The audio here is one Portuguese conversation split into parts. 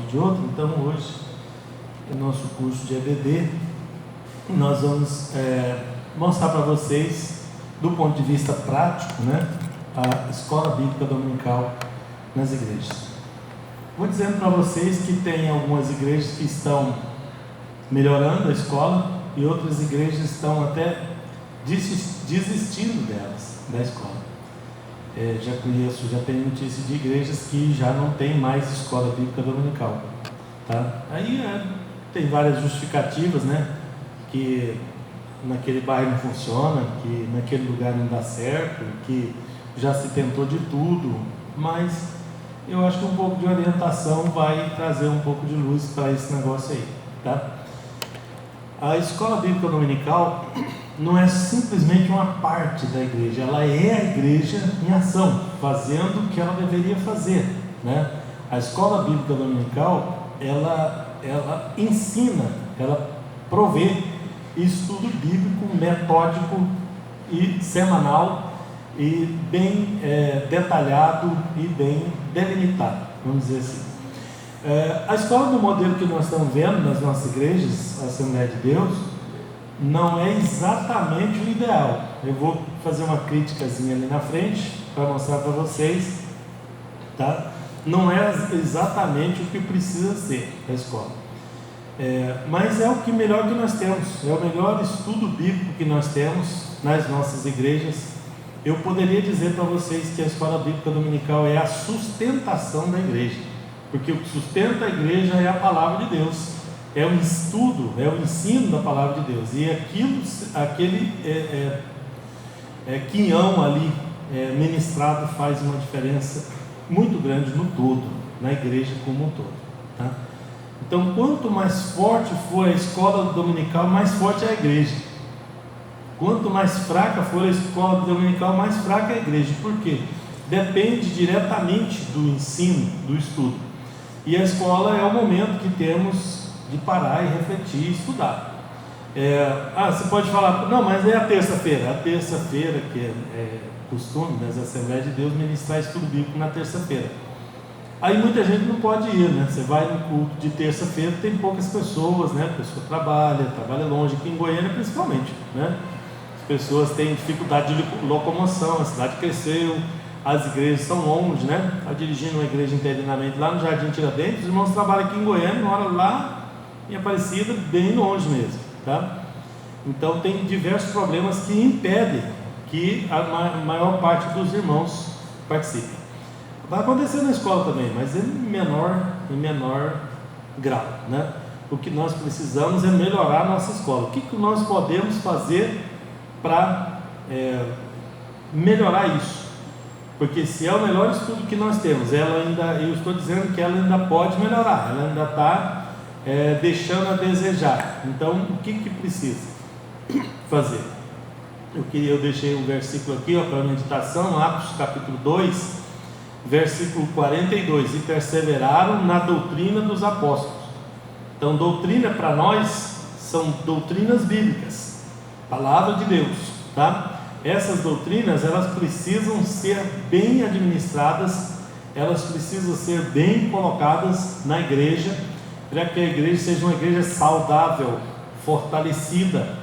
de outro. Então hoje é nosso curso de EBD. Nós vamos mostrar para vocês, do ponto de vista prático, né, a escola bíblica dominical nas igrejas. Vou dizendo para vocês que tem algumas igrejas que estão melhorando a escola e outras igrejas estão até desistindo da escola. Já tenho notícia de igrejas que já não tem mais escola bíblica dominical, tá? Aí tem várias justificativas, né? Que naquele bairro não funciona, que naquele lugar não dá certo, que já se tentou de tudo, mas eu acho que um pouco de orientação vai trazer um pouco de luz para esse negócio aí, tá? A escola bíblica dominical não é simplesmente uma parte da igreja, ela é a igreja em ação, fazendo o que ela deveria fazer, né? A escola bíblica dominical, ela ensina, ela provê estudo bíblico metódico e semanal e bem detalhado e bem delimitado, vamos dizer assim. A escola do modelo que nós estamos vendo nas nossas igrejas, a Assembleia de Deus, não é exatamente o ideal. Eu vou fazer uma criticazinha ali na frente para mostrar para vocês, tá? Não é exatamente o que precisa ser a escola, mas é o que melhor que nós temos, é o melhor estudo bíblico que nós temos nas nossas igrejas. Eu poderia dizer para vocês que a escola bíblica dominical é a sustentação da igreja, porque o que sustenta a igreja é a palavra de Deus, é o estudo, é o ensino da palavra de Deus, e aquele quinhão ali ministrado faz uma diferença muito grande no todo, na igreja como um todo, tá? Então, quanto mais forte for a escola dominical, mais forte é a igreja. Quanto mais fraca for a escola dominical, mais fraca é a igreja. Por quê? Depende diretamente do ensino, do estudo. E a escola é o momento que temos de parar e refletir e estudar. Você pode falar, não, mas é a terça-feira. A terça-feira, que é costume das Assembleias de Deus, ministrar estudo bíblico na terça-feira. Aí muita gente não pode ir, né? Você vai no culto de terça-feira, tem poucas pessoas, né? A pessoa trabalha longe, aqui em Goiânia principalmente, né? As pessoas têm dificuldade de locomoção, a cidade cresceu, as igrejas são longe, né? Está dirigindo uma igreja interinamente lá no Jardim Tiradentes, os irmãos trabalham aqui em Goiânia, moram lá em Aparecida, bem longe mesmo, tá? Então tem diversos problemas que impedem que a maior parte dos irmãos participe. Vai acontecer na escola também, mas em menor grau, né? O que nós precisamos é melhorar a nossa escola. O que nós podemos fazer para melhorar isso? Porque se é o melhor estudo que nós temos, eu estou dizendo que ela ainda pode melhorar, ela ainda está deixando a desejar. Então, o que precisa fazer? Eu deixei um versículo aqui para meditação, Atos capítulo 2, versículo 42, e perseveraram na doutrina dos apóstolos. Então, doutrina para nós são doutrinas bíblicas, palavra de Deus, tá? Essas doutrinas, elas precisam ser bem administradas, elas precisam ser bem colocadas na igreja, para que a igreja seja uma igreja saudável, fortalecida,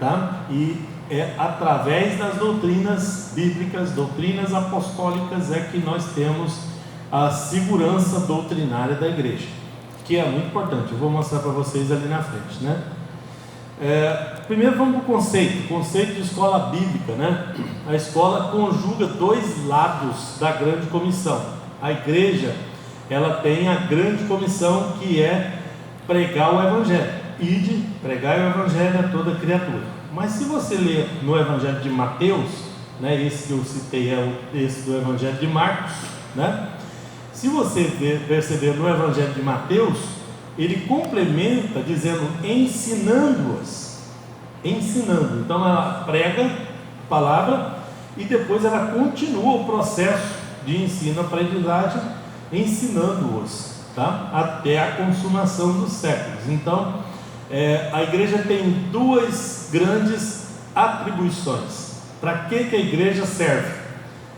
tá? E é através das doutrinas bíblicas, doutrinas apostólicas, que nós temos a segurança doutrinária da igreja, que é muito importante. Eu vou mostrar para vocês ali na frente, né? Primeiro vamos para o conceito de escola bíblica, né? A escola conjuga dois lados da grande comissão. A igreja, ela tem a grande comissão, que é pregar o evangelho, ide pregar o evangelho a toda criatura. Mas se você ler no Evangelho de Mateus, né, esse que eu citei esse do Evangelho de Marcos, né? Se você perceber no Evangelho de Mateus, ele complementa dizendo ensinando-as, então ela prega a palavra e depois ela continua o processo de ensino-aprendizagem, ensinando-os, tá? Até a consumação dos séculos. Então, a igreja tem duas grandes atribuições. Para que a igreja serve?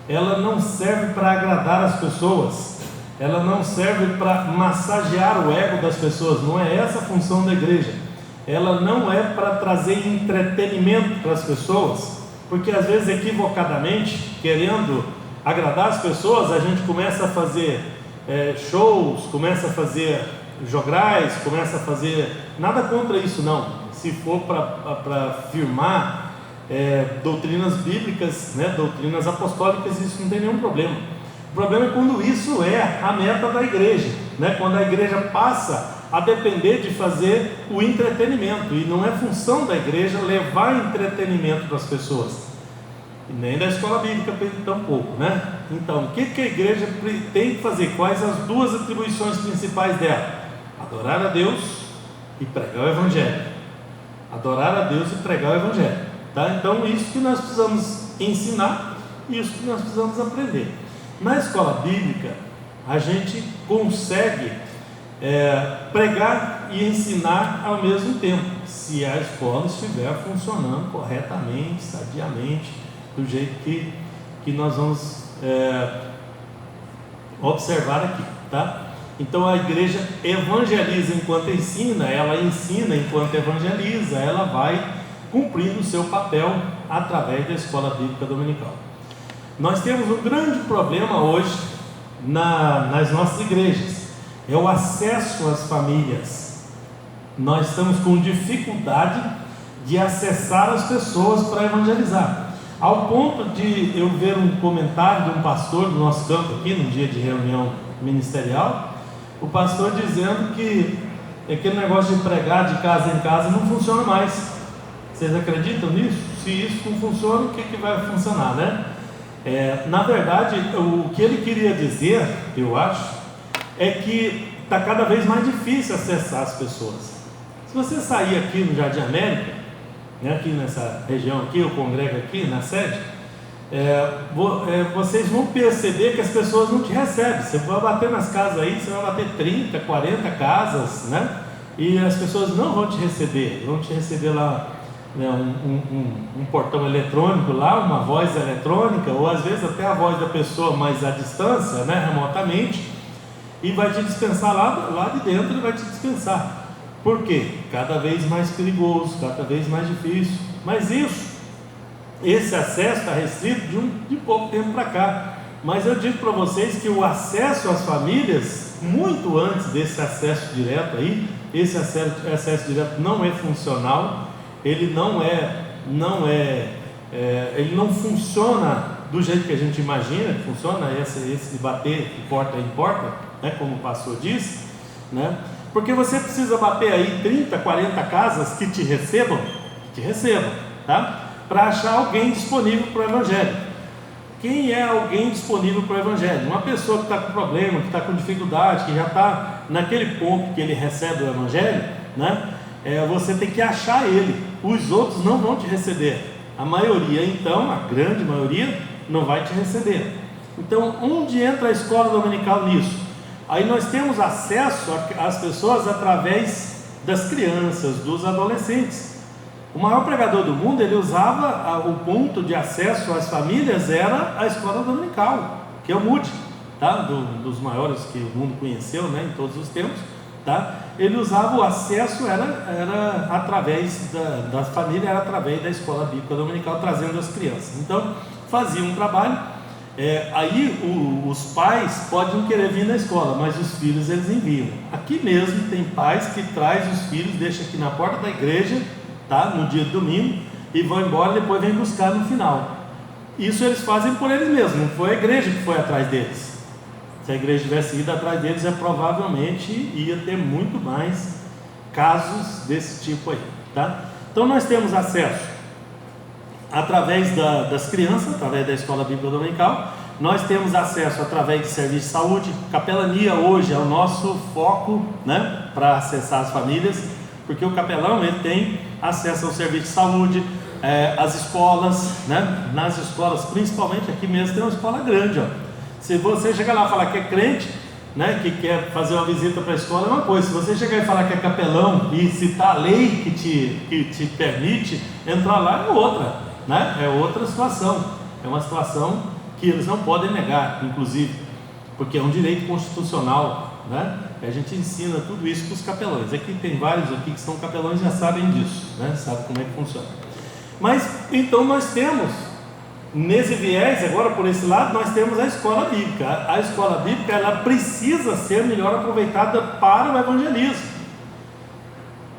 Ela não serve para agradar as pessoas, ela não serve para massagear o ego das pessoas, não é essa a função da igreja. Ela não é para trazer entretenimento para as pessoas, porque às vezes equivocadamente, querendo agradar as pessoas, a gente começa a fazer shows, começa a fazer jograis, começa a fazer, nada contra isso não, se for para firmar doutrinas bíblicas, né, doutrinas apostólicas, isso não tem nenhum problema. O problema é quando isso é a meta da igreja, né, quando a igreja passa a depender de fazer o entretenimento, e não é função da igreja levar entretenimento para as pessoas, e nem da escola bíblica tampouco, né? Então, o que a igreja tem que fazer? Quais as duas atribuições principais dela? Adorar a Deus e pregar o Evangelho. Adorar a Deus e pregar o Evangelho, tá? Então, isso que nós precisamos ensinar, isso que nós precisamos aprender. Na escola bíblica, a gente consegue pregar e ensinar ao mesmo tempo, se a escola estiver funcionando corretamente, sadiamente, do jeito que nós vamos observar aqui, tá? Então a igreja evangeliza enquanto ensina, ela ensina enquanto evangeliza, ela vai cumprindo o seu papel através da escola bíblica dominical. Nós temos um grande problema hoje nas nossas igrejas, é o acesso às famílias. Nós estamos com dificuldade de acessar as pessoas para evangelizar, ao ponto de eu ver um comentário de um pastor do nosso campo aqui, num dia de reunião ministerial, o pastor dizendo que aquele negócio de pregar de casa em casa não funciona mais. Vocês acreditam nisso? Se isso não funciona, o que vai funcionar, né? Na verdade, o que ele queria dizer, eu acho, é que está cada vez mais difícil acessar as pessoas. Se você sair aqui no Jardim América, né, aqui nessa região aqui, eu congrego aqui na sede, vocês vão perceber que as pessoas não te recebem. Você vai bater nas casas aí, você vai bater 30, 40 casas, né? E as pessoas não vão te receber lá, né, um portão eletrônico lá, uma voz eletrônica, ou às vezes até a voz da pessoa, mas à distância, né, remotamente, e vai te dispensar lá de dentro, ele vai te dispensar. Por quê? Cada vez mais perigoso, cada vez mais difícil. Mas esse acesso está restrito de pouco tempo para cá. Mas eu digo para vocês que o acesso às famílias, muito antes desse acesso direto aí, esse acesso direto não é funcional, ele ele não funciona do jeito que a gente imagina que funciona, esse bater de porta em porta, né, como o pastor disse, né? Porque você precisa bater aí 30, 40 casas que te recebam, tá? Para achar alguém disponível para o Evangelho. Quem é alguém disponível para o Evangelho? Uma pessoa que está com problema, que está com dificuldade, que já está naquele ponto que ele recebe o Evangelho, né? Você tem que achar ele. Os outros não vão te receber. A maioria, então, a grande maioria, não vai te receber. Então, onde entra a escola dominical nisso? Aí nós temos acesso às pessoas através das crianças, dos adolescentes. O maior pregador do mundo, ele usava o ponto de acesso às famílias, era a escola dominical, que é o Moody, tá? Dos maiores que o mundo conheceu, né, em todos os tempos, tá? Ele usava o acesso, era através da família, era através da escola bíblica dominical, trazendo as crianças. Então, fazia um trabalho. Aí os pais podem querer vir na escola, mas os filhos eles enviam. Aqui mesmo tem pais que traz os filhos, deixa aqui na porta da igreja, tá, no dia de domingo, e vão embora, depois vem buscar no final. Isso eles fazem por eles mesmos, não foi a igreja que foi atrás deles. Se a igreja tivesse ido atrás deles, provavelmente ia ter muito mais casos desse tipo aí, tá? Então nós temos acesso através das crianças, através da escola bíblica dominical. Nós temos acesso através de serviço de saúde. Capelania hoje é o nosso foco, né, para acessar as famílias, porque o capelão ele tem acesso ao serviço de saúde, às escolas, né? Nas escolas, principalmente aqui mesmo tem uma escola grande, ó. Se você chegar lá e falar que é crente, né, que quer fazer uma visita para a escola, é uma coisa. Se você chegar e falar que é capelão e citar a lei que te permite entrar lá, é outra, né? É outra situação. É uma situação que eles não podem negar, inclusive. porque é um direito constitucional, né? A gente ensina tudo isso para os capelães. Aqui tem vários aqui que são capelães e já sabem disso, né? Sabem como é que funciona. Mas então nós temos, nesse viés, agora por esse lado, nós temos a escola bíblica. A escola bíblica, ela precisa ser melhor aproveitada para o evangelismo.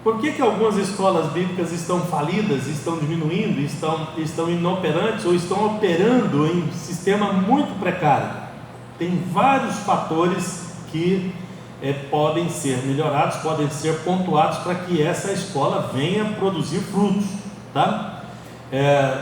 Por que algumas escolas bíblicas estão falidas, estão diminuindo, estão inoperantes ou estão operando em sistema muito precário? Tem vários fatores que podem ser melhorados, podem ser pontuados para que essa escola venha produzir frutos, tá?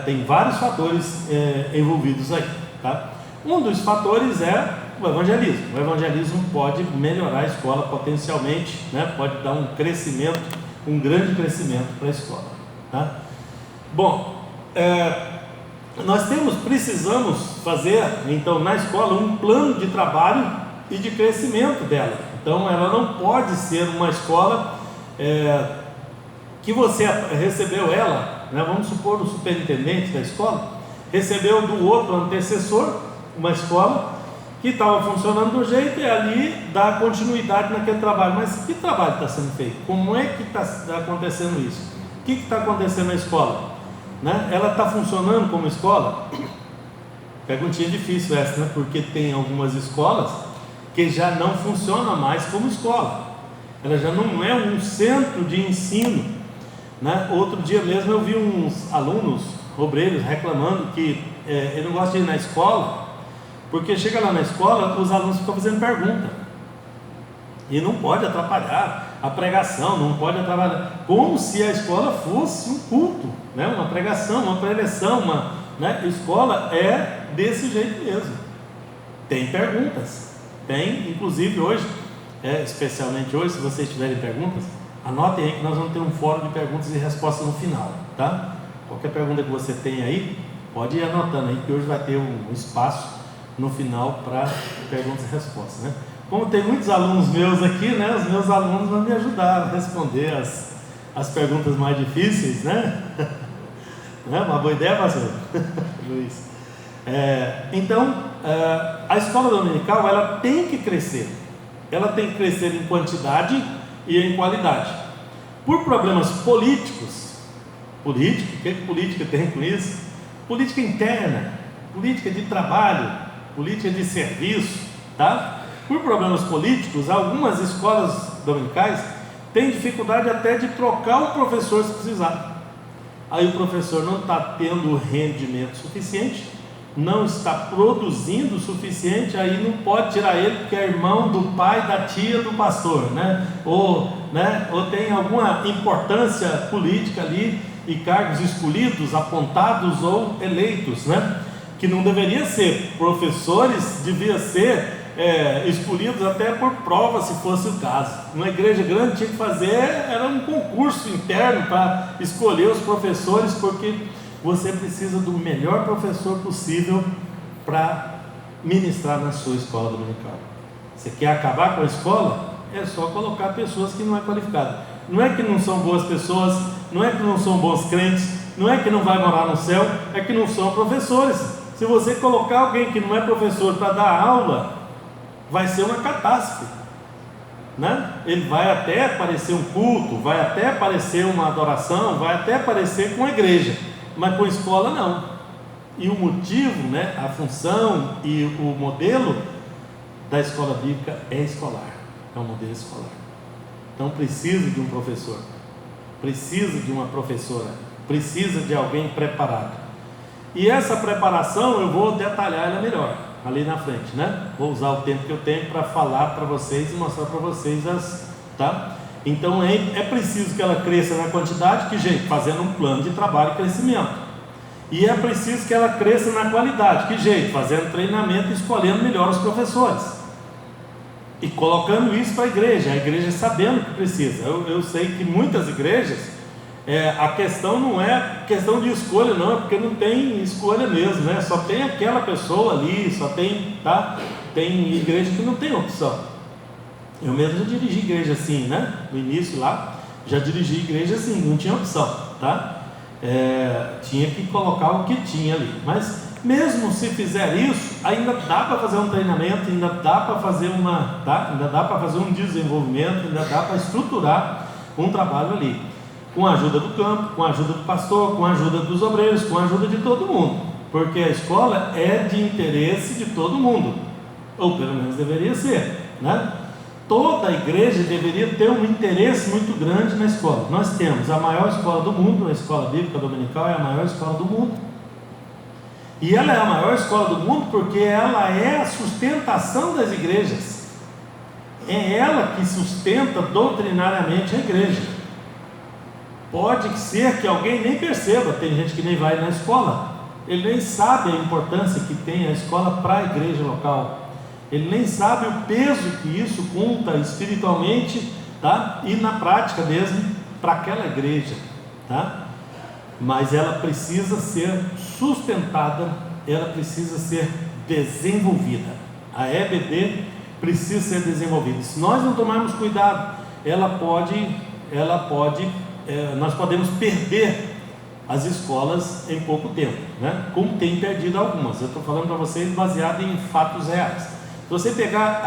Tem vários fatores envolvidos aí, tá? Um dos fatores é o evangelismo. O evangelismo pode melhorar a escola potencialmente, né? Pode dar um crescimento, um grande crescimento para a escola, tá? Bom, nós precisamos fazer então na escola um plano de trabalho e de crescimento dela. Então ela não pode ser uma escola que você recebeu ela, né? Vamos supor o superintendente da escola recebeu do outro antecessor uma escola que estava funcionando do jeito e ali dá continuidade naquele trabalho. Mas que trabalho está sendo feito? Como é que está acontecendo isso? O que está acontecendo na escola? Né? Ela está funcionando como escola? Perguntinha difícil essa, né? Porque tem algumas escolas que já não funcionam mais como escola. Ela já não é um centro de ensino, né? Outro dia mesmo eu vi uns alunos, obreiros, reclamando que ele não gosta de ir na escola, porque chega lá na escola, os alunos ficam fazendo pergunta, e não pode atrapalhar a pregação, não pode atrapalhar, como se a escola fosse um culto, né? Uma pregação, uma preleção, né? Escola é desse jeito mesmo, tem perguntas, tem, inclusive hoje, especialmente hoje, se vocês tiverem perguntas, anotem aí que nós vamos ter um fórum de perguntas e respostas no final, tá? Qualquer pergunta que você tem aí, pode ir anotando aí, que hoje vai ter um espaço no final para perguntas e respostas, né? Como tem muitos alunos meus aqui, né? Os meus alunos vão me ajudar a responder as perguntas mais difíceis, né? Não é uma boa ideia, pastor? Luiz. Então, a escola dominical, ela tem que crescer. Ela tem que crescer em quantidade e em qualidade. Por problemas políticos, o que política tem com isso? Política interna, política de trabalho, política de serviço, tá? Por problemas políticos, algumas escolas dominicais têm dificuldade até de trocar o professor se precisar. Aí o professor não está tendo rendimento suficiente, não está produzindo o suficiente, aí não pode tirar ele porque é irmão do pai, da tia do pastor, né? Ou tem alguma importância política ali e cargos escolhidos, apontados ou eleitos, né? Que não deveria ser. Professores devia ser escolhidos até por prova, se fosse o caso. Uma igreja grande tinha que fazer, era um concurso interno para escolher os professores, porque você precisa do melhor professor possível para ministrar na sua escola dominical. Você quer acabar com a escola? É só colocar pessoas que não é qualificado. Não é que não são boas pessoas, não é que não são bons crentes, não é que não vai morar no céu, é que não são professores. Se você colocar alguém que não é professor para dar aula, vai ser uma catástrofe, né? Ele vai até parecer um culto, vai até parecer uma adoração, vai até parecer com a igreja, mas com a escola não. E o motivo, né, a função e o modelo da escola bíblica é escolar, é um modelo escolar. Então precisa de um professor, precisa de uma professora, precisa de alguém preparado. E essa preparação eu vou detalhar ela melhor ali na frente, né? Vou usar o tempo que eu tenho para falar para vocês e mostrar para vocês tá? Então é preciso que ela cresça na quantidade, que jeito? Fazendo um plano de trabalho e crescimento. E é preciso que ela cresça na qualidade, que jeito? Fazendo treinamento e escolhendo melhor os professores. E colocando isso para a igreja sabendo que precisa. Eu sei que muitas igrejas, a questão não é questão de escolha, não, é porque não tem escolha mesmo, né? Só tem aquela pessoa ali, só tem, tá? Tem igreja que não tem opção. Eu mesmo já dirigi igreja assim, né? No início lá, já dirigi igreja assim, não tinha opção, tá? Tinha que colocar o que tinha ali. Mas mesmo se fizer isso, ainda dá para fazer um treinamento, ainda dá para fazer ainda dá para fazer um desenvolvimento, ainda dá para estruturar um trabalho ali, com a ajuda do campo, com a ajuda do pastor, com a ajuda dos obreiros, com a ajuda de todo mundo, porque a escola é de interesse de todo mundo, ou pelo menos deveria ser, né? Toda a igreja deveria ter um interesse muito grande na escola. Nós temos a maior escola do mundo, a escola bíblica dominical é a maior escola do mundo, e ela é a maior escola do mundo porque ela é a sustentação das igrejas, é ela que sustenta doutrinariamente a igreja. Pode ser que alguém nem perceba, tem gente que nem vai na escola, ele nem sabe a importância que tem a escola para a igreja local, ele nem sabe o peso que isso conta espiritualmente, tá? E na prática mesmo para aquela igreja, tá? Mas ela precisa ser sustentada, ela precisa ser desenvolvida. A EBD precisa ser desenvolvida. Se nós não tomarmos cuidado, nós podemos perder as escolas em pouco tempo, né? Como tem perdido algumas. Eu estou falando para vocês baseado em fatos reais. Se você pegar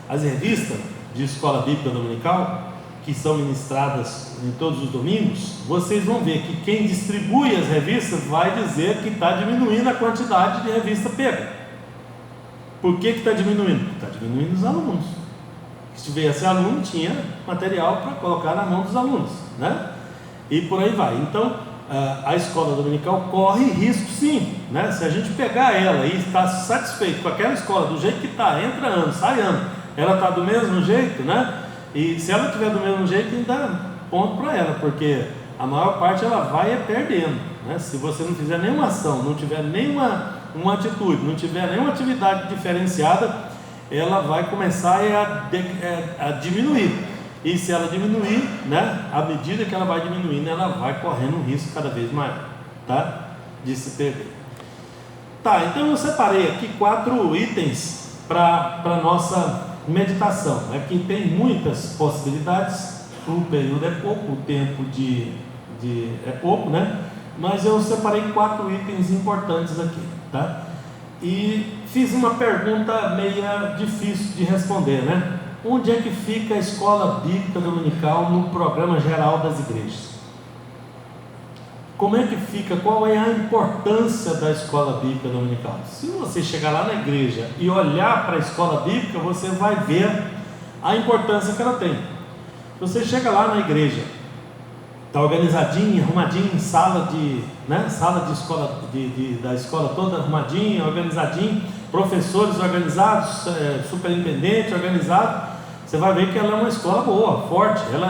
as revistas de escola bíblica dominical, que são ministradas em todos os domingos, vocês vão ver que quem distribui as revistas vai dizer que está diminuindo a quantidade de revista pega. Por que está diminuindo? Está diminuindo os alunos. Se tivesse aluno, tinha material para colocar na mão dos alunos, né? E por aí vai. Então, a escola dominical corre risco sim, né? Se a gente pegar ela e está satisfeito com aquela escola do jeito que está, entra ano, sai ano, ela está do mesmo jeito, né? E se ela estiver do mesmo jeito, ainda ponto para ela, porque a maior parte ela vai perdendo, né? Se você não fizer nenhuma ação, não tiver nenhuma atitude, não tiver nenhuma atividade diferenciada, ela vai começar a diminuir. E se ela diminuir, né, à medida que ela vai diminuindo, ela vai correndo um risco cada vez maior, tá? De se perder. Tá, então eu separei aqui 4 itens para a nossa meditação. Aqui tem muitas possibilidades, o período é pouco, o tempo é pouco, né? Mas eu separei 4 itens importantes aqui, tá? E fiz uma pergunta meio difícil de responder, né? Onde é que fica a escola bíblica dominical no programa geral das igrejas? Como é que fica? Qual é a importância da escola bíblica dominical? Se você chegar lá na igreja e olhar para a escola bíblica, você vai ver a importância que ela tem. Se você chega lá na igreja, está organizadinha, arrumadinha, sala de escola, da escola toda arrumadinha, organizadinha, professores organizados, superintendente organizado, você vai ver que ela é uma escola boa, forte, ela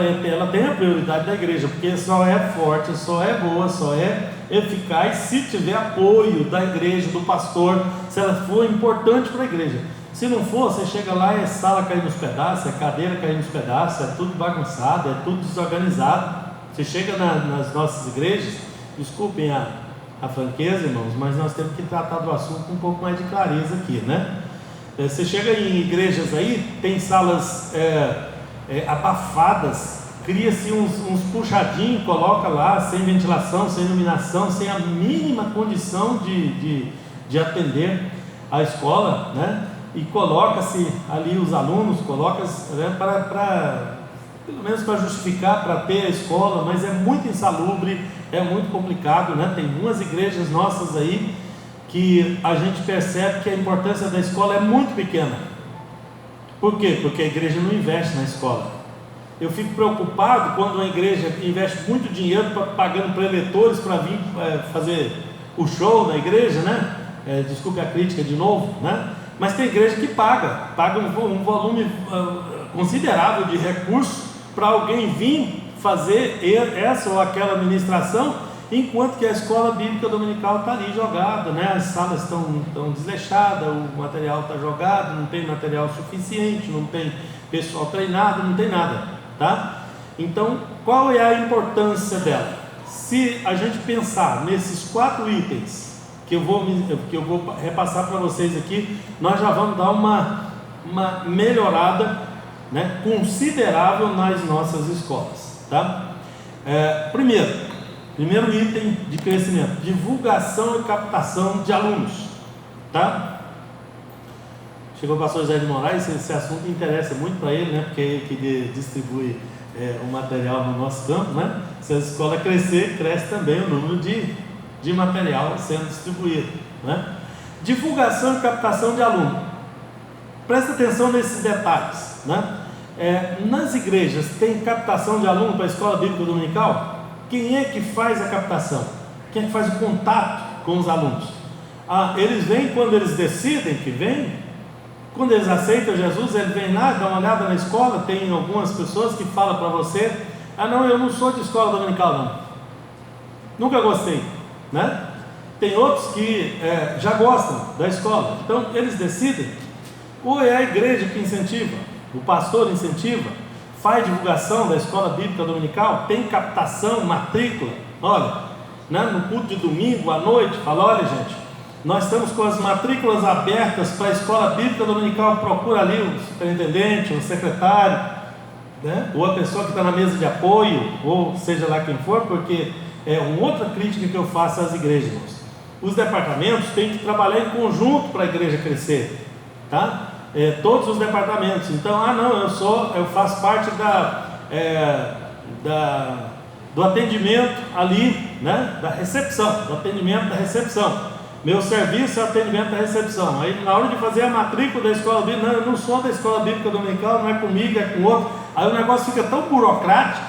tem a prioridade da igreja, porque só é forte, só é boa, só é eficaz se tiver apoio da igreja, do pastor, se ela for importante para a igreja. Se não for, você chega lá e é sala caindo nos pedaços, é cadeira caindo nos pedaços, é tudo bagunçado, é tudo desorganizado. Você chega nas nossas igrejas, desculpem a franqueza, irmãos, mas nós temos que tratar do assunto com um pouco mais de clareza aqui, né? Você chega em igrejas aí, tem salas abafadas, cria-se uns puxadinhos, coloca lá, sem ventilação, sem iluminação, sem a mínima condição de atender a escola, né? E coloca-se ali os alunos, né, pelo menos para justificar, para ter a escola, mas é muito insalubre, é muito complicado, né? Tem umas igrejas nossas aí que a gente percebe que a importância da escola é muito pequena. Por quê? Porque a igreja não investe na escola. Eu fico preocupado quando a igreja investe muito dinheiro pagando preletores para vir fazer o show na igreja, né? Desculpe a crítica de novo, né? Mas tem igreja que paga um volume considerável de recursos para alguém vir fazer essa ou aquela ministração, enquanto que a escola bíblica dominical está ali jogada, né? As salas estão desleixadas, o material está jogado, não tem material suficiente, não tem pessoal treinado, não tem nada, tá? Então, qual é a importância dela? Se a gente pensar nesses 4 itens que eu vou repassar para vocês aqui, nós já vamos dar uma melhorada, né, considerável nas nossas escolas, tá? Primeiro, Primeiro item de crescimento: divulgação e captação de alunos. Tá? Chegou o pastor José de Moraes, esse assunto interessa muito para ele, né? Porque é ele que distribui o material no nosso campo, né? Se a escola crescer, cresce também o número de material sendo distribuído, né? Divulgação e captação de aluno. Presta atenção nesses detalhes, né? Nas igrejas tem captação de aluno para a escola bíblica dominical? Quem é que faz a captação? Quem é que faz o contato com os alunos? Eles vêm quando eles decidem que vêm? Quando eles aceitam Jesus, ele vem lá, dá uma olhada na escola. Tem algumas pessoas que falam para você: não, eu não sou de escola dominical não, nunca gostei, né? Tem outros que já gostam da escola. Então eles decidem, ou é a igreja que incentiva, o pastor incentiva, faz divulgação da escola bíblica dominical, tem captação, matrícula. Olha, né, no culto de domingo à noite, fala: olha gente, nós estamos com as matrículas abertas para a escola bíblica dominical. Procura ali o superintendente, o secretário, né, ou a pessoa que está na mesa de apoio, ou seja lá quem for, porque é uma outra crítica que eu faço às igrejas, irmãos. Os departamentos têm que trabalhar em conjunto para a igreja crescer, tá? Todos os departamentos. Então, não, eu faço parte do atendimento ali, né? Da recepção, do atendimento da recepção. Meu serviço é o atendimento da recepção. Aí na hora de fazer a matrícula da escola bíblica, eu não sou da escola bíblica dominical, não é comigo, é com o outro. Aí o negócio fica tão burocrático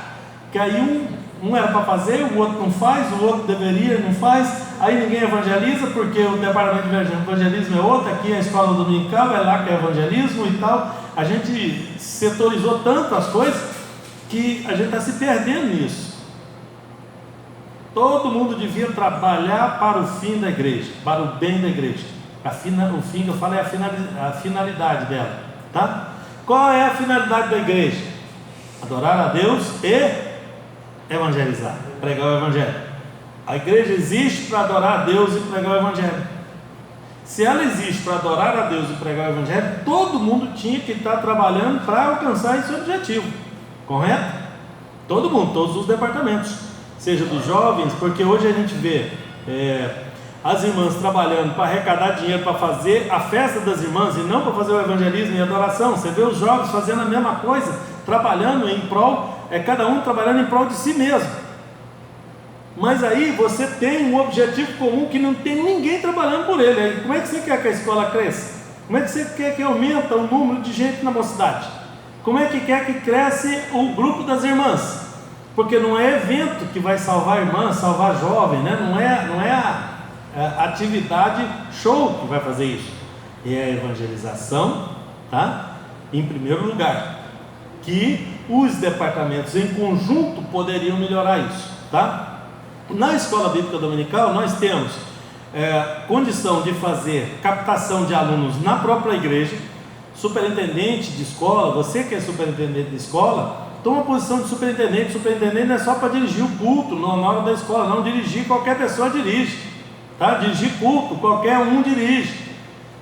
que aí um era para fazer, o outro não faz, o outro deveria, não faz. Aí ninguém evangeliza, porque o departamento de evangelismo é outro, aqui é a escola dominical, é lá que é evangelismo e tal. A gente setorizou tanto as coisas que a gente está se perdendo nisso. Todo mundo devia trabalhar para o fim da igreja, para o bem da igreja. O fim que eu falo é a finalidade dela, tá? Qual é a finalidade da igreja? Adorar a Deus e evangelizar, pregar o evangelho. A igreja existe para adorar a Deus e pregar o evangelho. Se ela existe para adorar a Deus e pregar o evangelho, todo mundo tinha que estar trabalhando para alcançar esse objetivo, correto? Todo mundo, todos os departamentos, seja dos jovens, porque hoje a gente vê as irmãs trabalhando para arrecadar dinheiro para fazer a festa das irmãs e não para fazer o evangelismo e adoração. Você vê os jovens fazendo a mesma coisa, trabalhando em prol, cada um trabalhando em prol de si mesmo. Mas aí você tem um objetivo comum que não tem ninguém trabalhando por ele. Aí, como é que você quer que a escola cresça? Como é que você quer que aumente o número de gente na mocidade? Como é que quer que cresça o grupo das irmãs? Porque não é evento que vai salvar a irmã, salvar jovem, né? Não é a atividade show que vai fazer isso. É a evangelização, tá? Em primeiro lugar, que os departamentos em conjunto poderiam melhorar isso, tá? Na escola bíblica dominical nós temos condição de fazer captação de alunos na própria igreja. Superintendente de escola, você que é superintendente de escola, toma a posição de superintendente. Superintendente não é só para dirigir o culto na hora da escola, não. Dirigir, qualquer pessoa dirige, tá? Dirigir culto, qualquer um dirige.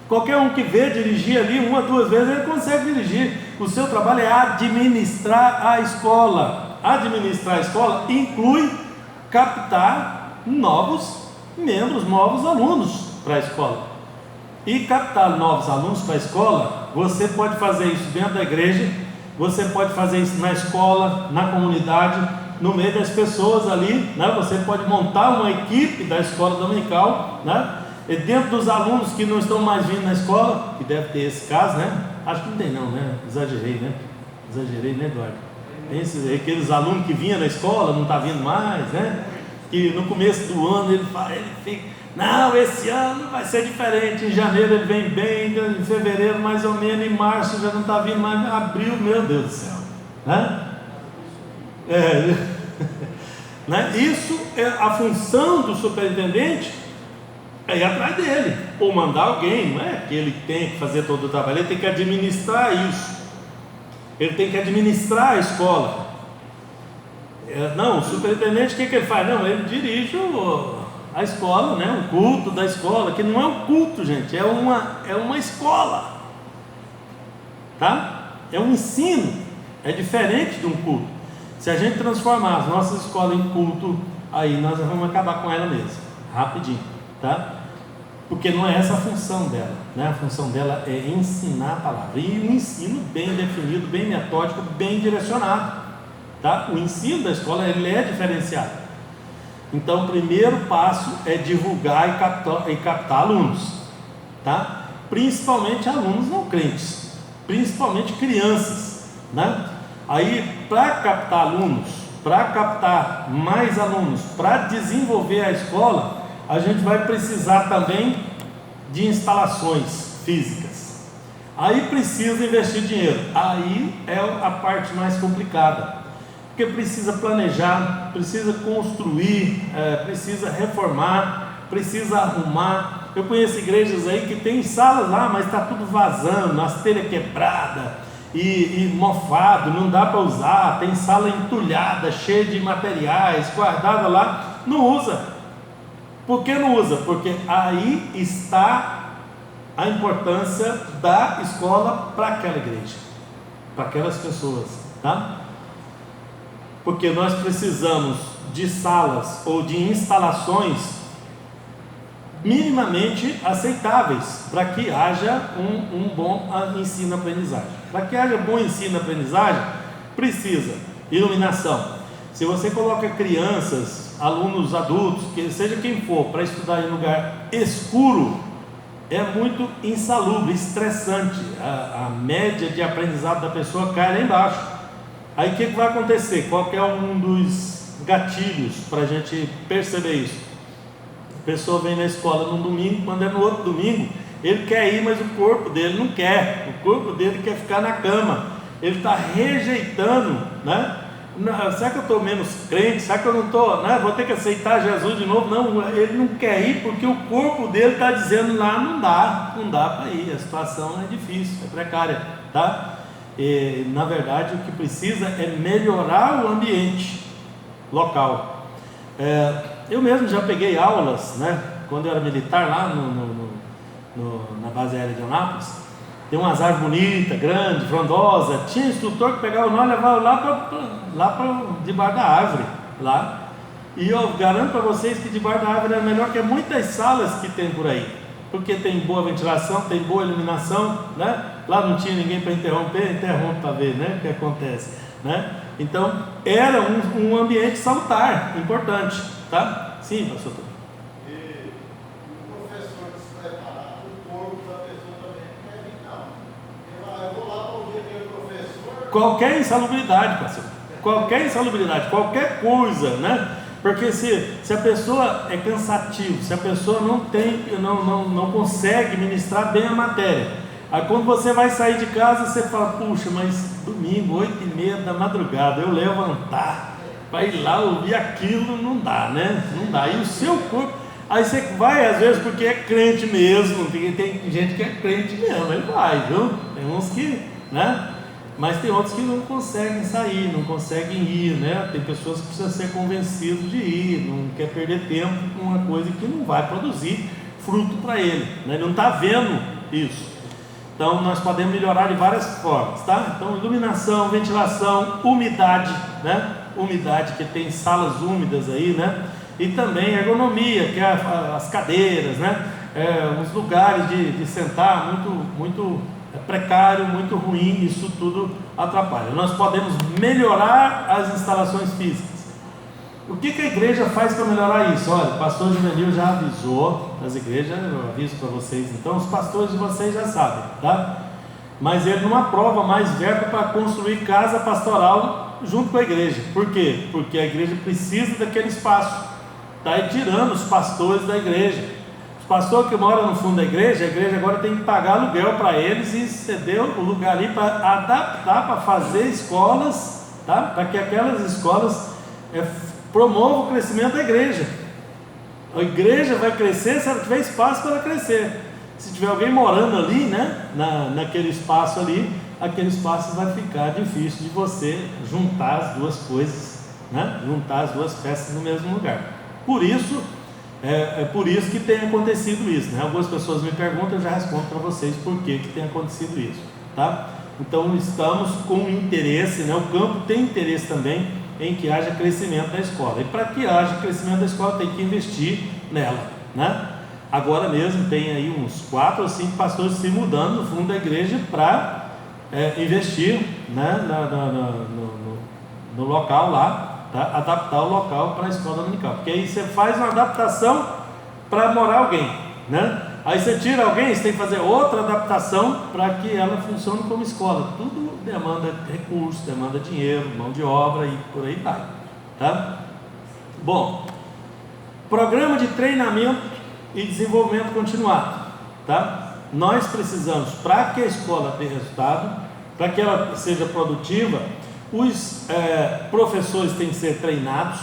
Qualquer um que vê dirigir ali 1 ou 2 vezes, ele consegue dirigir. O seu trabalho é administrar a escola. Administrar a escola inclui captar novos membros, novos alunos para a escola. E captar novos alunos para a escola, você pode fazer isso dentro da igreja, você pode fazer isso na escola, na comunidade, no meio das pessoas ali, né? Você pode montar uma equipe da escola dominical, né? E dentro dos alunos que não estão mais vindo na escola, que deve ter esse caso, né? Acho que não tem não, né? Exagerei, né, Eduardo? Aqueles alunos que vinham na escola, não está vindo mais, né? Que no começo do ano ele fica, não, esse ano vai ser diferente. Em janeiro ele vem bem, em fevereiro mais ou menos, em março já não está vindo mais, abril, meu Deus do céu, né? Né? Isso é a função do superintendente, é ir atrás dele, ou mandar alguém. Não é que ele tem que fazer todo o trabalho, ele tem que administrar isso, ele tem que administrar a escola. Não, o superintendente, o que ele faz? Não, ele dirige a escola, né? O culto da escola, que não é um culto, gente, é uma escola, tá? É um ensino, é diferente de um culto. Se a gente transformar as nossas escolas em culto, aí nós vamos acabar com ela mesmo, rapidinho, tá? Porque não é essa a função dela, né? A função dela é ensinar a palavra, e um ensino bem definido, bem metódico, bem direcionado, tá? O ensino da escola, ele é diferenciado. Então o primeiro passo é divulgar e captar alunos, tá? Principalmente alunos não crentes, principalmente crianças, né? Aí, para captar alunos, para captar mais alunos, para desenvolver a escola, a gente vai precisar também de instalações físicas. Aí precisa investir dinheiro. Aí é a parte mais complicada, porque precisa planejar, precisa construir, precisa reformar, precisa arrumar. Eu conheço igrejas aí que tem salas lá, mas está tudo vazando, as telhas quebradas e mofado, não dá para usar. Tem sala entulhada, cheia de materiais, guardada lá, não usa. Por que não usa? Porque aí está a importância da escola para aquela igreja, para aquelas pessoas, tá? Porque nós precisamos de salas ou de instalações minimamente aceitáveis para que haja um bom ensino-aprendizagem. Para que haja bom ensino-aprendizagem, precisa iluminação. Se você coloca crianças, alunos adultos, que seja quem for, para estudar em lugar escuro, é muito insalubre, estressante. A média de aprendizado da pessoa cai lá embaixo. Aí o que vai acontecer? Qual que é um dos gatilhos para a gente perceber isso? A pessoa vem na escola num domingo, quando é no outro domingo, ele quer ir, mas o corpo dele não quer. O corpo dele quer ficar na cama. Ele está rejeitando, né? Será que eu estou menos crente? Será que eu não estou, né? Vou ter que aceitar Jesus de novo? Não, ele não quer ir porque o corpo dele está dizendo lá, não dá para ir, a situação é difícil, é precária, tá? E, na verdade, o que precisa é melhorar o ambiente local. Eu mesmo já peguei aulas, né? Quando eu era militar lá na base aérea de Anápolis. Tem umas árvores bonitas, grande, frondosa. Tinha instrutor que pegava nós e levava lá para debaixo da árvore, lá. E eu garanto para vocês que debaixo da árvore é melhor que muitas salas que tem por aí, porque tem boa ventilação, tem boa iluminação, né? Lá não tinha ninguém para interrompe para ver, né? O que acontece, né? Então era um ambiente salutar, importante, tá? Sim, pastor. Qualquer insalubridade, pastor, qualquer coisa, né? Porque se a pessoa é cansativa, se a pessoa não consegue ministrar bem a matéria, aí quando você vai sair de casa, você fala, puxa, mas domingo, 8h30 da madrugada, eu levantar para ir lá ouvir aquilo, não dá, né? Não dá, e o seu corpo, aí você vai às vezes porque é crente mesmo, tem gente que é crente mesmo, ele vai, viu? Tem uns que, né? Mas tem outros que não conseguem sair, não conseguem ir, né? Tem pessoas que precisam ser convencidas de ir, não quer perder tempo com uma coisa que não vai produzir fruto para ele, né? Ele não está vendo isso. Então nós podemos melhorar de várias formas, tá? Então iluminação, ventilação, umidade, né? Umidade, que tem salas úmidas aí, né? E também ergonomia, que é as cadeiras, né? Os lugares de sentar muito precário, muito ruim, isso tudo atrapalha. Nós podemos melhorar as instalações físicas. O que a igreja faz para melhorar isso? Olha, o pastor Juvenil já avisou as igrejas, eu aviso para vocês, então os pastores de vocês já sabem, tá? Mas ele não aprova mais verba para construir casa pastoral junto com a igreja. Por quê? Porque a igreja precisa daquele espaço, está aí tirando os pastores da igreja. Os pastores que moram no fundo da igreja, a igreja agora tem que pagar aluguel para eles e ceder o lugar ali para adaptar, para fazer escolas, tá? Para que aquelas escolas promovam o crescimento da igreja. A igreja vai crescer se ela tiver espaço para ela crescer. Se tiver alguém morando ali, né? Naquele espaço ali, aquele espaço vai ficar difícil de você juntar as duas coisas, né? Juntar as duas peças no mesmo lugar. Por isso que tem acontecido isso, né? Algumas pessoas me perguntam, eu já respondo para vocês por que tem acontecido isso, tá? Então estamos com interesse, né? O campo tem interesse também em que haja crescimento da escola. E para que haja crescimento da escola, tem que investir nela, né? Agora mesmo tem aí uns 4 ou 5 pastores se mudando no fundo da igreja para investir, né, no local lá, tá? Adaptar o local para a escola dominical, porque aí você faz uma adaptação para morar alguém, né? Aí você tira alguém, você tem que fazer outra adaptação para que ela funcione como escola. Tudo demanda recurso, demanda dinheiro, mão de obra e por aí vai, tá? Bom, programa de treinamento e desenvolvimento continuado, tá? Nós precisamos, para que a escola dê resultado, para que ela seja produtiva, os professores têm que ser treinados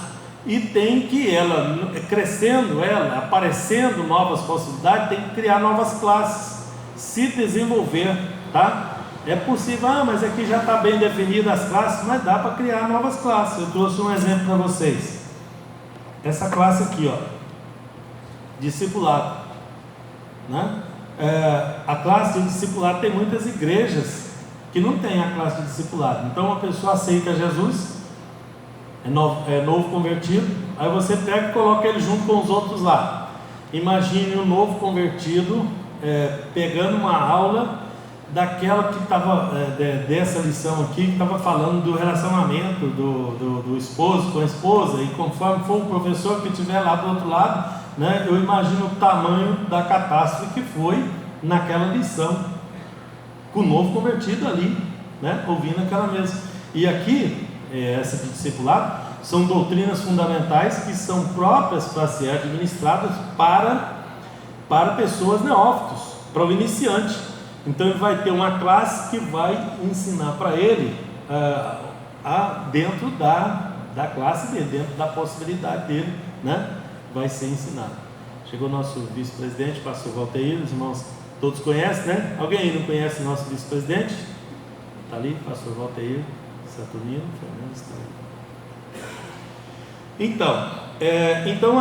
e tem que ela, crescendo ela, aparecendo novas possibilidades, tem que criar novas classes, se desenvolver, tá? É possível, mas aqui já está bem definida as classes, mas dá para criar novas classes. Eu trouxe um exemplo para vocês, essa classe aqui, ó, discipulado, né? A classe de discipulado, tem muitas igrejas que não tem a classe de discipulado. Então uma pessoa aceita Jesus, é novo convertido, aí você pega e coloca ele junto com os outros lá. Imagine um novo convertido pegando uma aula daquela que estava, dessa lição aqui, que estava falando do relacionamento do esposo com a esposa, e conforme for o professor que estiver lá do outro lado, né, eu imagino o tamanho da catástrofe que foi naquela lição, com o novo convertido ali, né, ouvindo aquela mesma. E aqui, essa de discipulado, são doutrinas fundamentais que são próprias para ser administradas para pessoas neófitos, para o iniciante. Então ele vai ter uma classe que vai ensinar para ele dentro da classe dele, dentro da possibilidade dele, né? Vai ser ensinado. Chegou o nosso vice-presidente, pastor Valteir, os irmãos todos conhecem, né? Alguém aí não conhece o nosso vice-presidente? Está ali, pastor Valteir Saturnino Fernandes, está ali. Então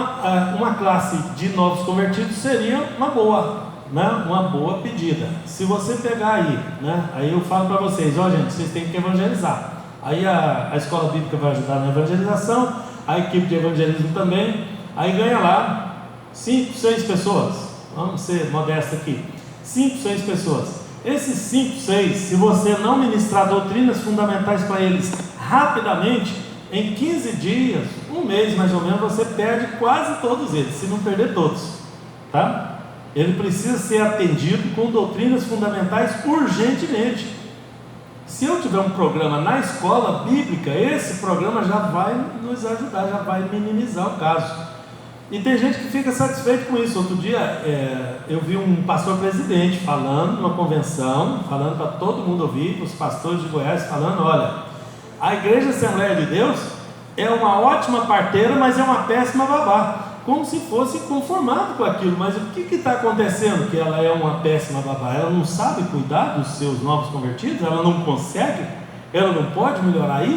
uma classe de novos convertidos seria uma boa, né? Uma boa pedida. Se você pegar aí, né? Aí eu falo para vocês, gente, vocês têm que evangelizar. Aí a escola bíblica vai ajudar na evangelização, a equipe de evangelismo também. Aí ganha lá 5, 6 pessoas, vamos ser modestos aqui, 5, 6 pessoas. Esses 5, 6, se você não ministrar doutrinas fundamentais para eles rapidamente, em 15 dias, um mês mais ou menos, você perde quase todos eles, se não perder todos, tá? Ele precisa ser atendido com doutrinas fundamentais urgentemente. Se eu tiver um programa na escola bíblica, esse programa já vai nos ajudar, já vai minimizar o caso. E tem gente que fica satisfeito com isso. Outro dia eu vi um pastor presidente falando numa convenção, falando para todo mundo ouvir, para os pastores de Goiás, falando: olha, a Igreja Assembleia de Deus é uma ótima parteira, mas é uma péssima babá. Como se fosse conformado com aquilo. Mas o que está acontecendo? Que ela é uma péssima babá? Ela não sabe cuidar dos seus novos convertidos? Ela não consegue? Ela não pode melhorar isso?